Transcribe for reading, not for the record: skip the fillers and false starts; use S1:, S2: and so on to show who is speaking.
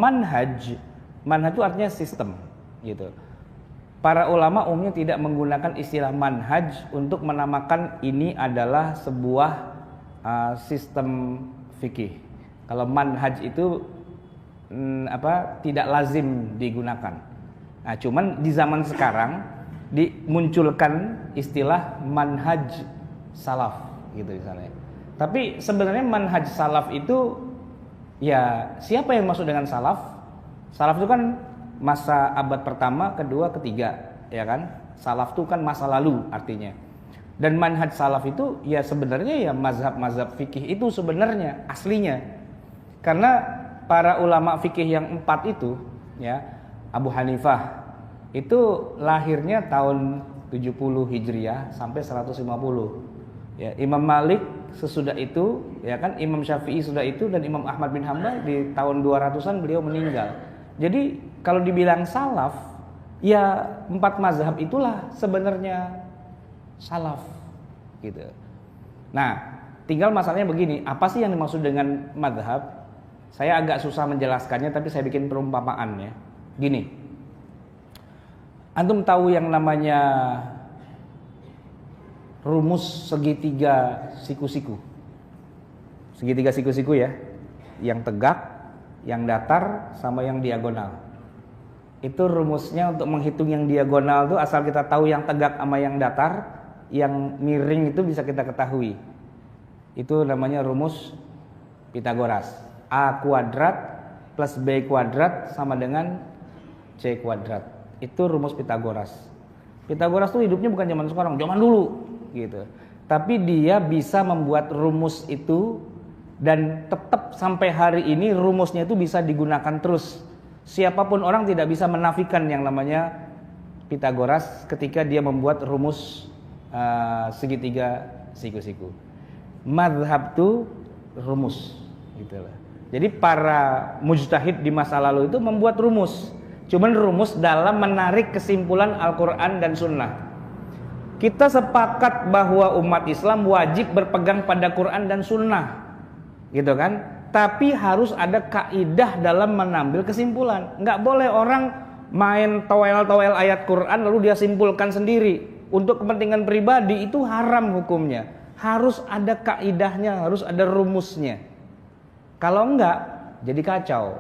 S1: manhaj itu artinya sistem gitu. Para ulama umumnya tidak menggunakan istilah manhaj untuk menamakan ini adalah sebuah sistem fikih. Kalau manhaj itu tidak lazim digunakan. Nah, cuman di zaman sekarang dimunculkan istilah manhaj salaf gitu misalnya. Tapi sebenarnya manhaj salaf itu ya siapa yang masuk dengan salaf? Salaf itu kan masa abad pertama, kedua, ketiga, ya kan? Salaf itu kan masa lalu artinya. Dan manhaj salaf itu ya sebenarnya ya mazhab-mazhab fikih itu sebenarnya aslinya. Karena para ulama fikih yang 4 itu ya, Abu Hanifah itu lahirnya tahun 70 Hijriah sampai 150. Ya, Imam Malik sesudah itu, ya kan, Imam Syafi'i sudah itu, dan Imam Ahmad bin Hanbal di tahun 200-an beliau meninggal. Jadi kalau dibilang salaf, ya 4 mazhab itulah sebenarnya salaf gitu. Nah, tinggal masalahnya begini, apa sih yang dimaksud dengan mazhab? Saya agak susah menjelaskannya, tapi saya bikin perumpamaan ya. Gini, antum tahu yang namanya rumus segitiga siku-siku? Segitiga siku-siku ya, yang tegak, yang datar, sama yang diagonal. Itu rumusnya untuk menghitung yang diagonal tuh asal kita tahu yang tegak sama yang datar, yang miring itu bisa kita ketahui. Itu namanya rumus Pitagoras. A kuadrat plus B kuadrat sama dengan C kuadrat. Itu rumus Pitagoras. Pitagoras tuh hidupnya bukan zaman sekarang, zaman dulu gitu. Tapi dia bisa membuat rumus itu dan tetap sampai hari ini rumusnya itu bisa digunakan terus. Siapapun orang tidak bisa menafikan yang namanya Pitagoras ketika dia membuat rumus segitiga siku-siku. Mazhab itu rumus gitu lah. Jadi para mujtahid di masa lalu itu membuat rumus. Cuman rumus dalam menarik kesimpulan Al-Quran dan Sunnah. Kita sepakat bahwa umat Islam wajib berpegang pada Quran dan Sunnah, gitu kan? Tapi harus ada kaidah dalam mengambil kesimpulan. Nggak boleh orang main toel-toel ayat Quran lalu dia simpulkan sendiri. Untuk kepentingan pribadi itu haram hukumnya. Harus ada kaidahnya, harus ada rumusnya. Kalau enggak, jadi kacau.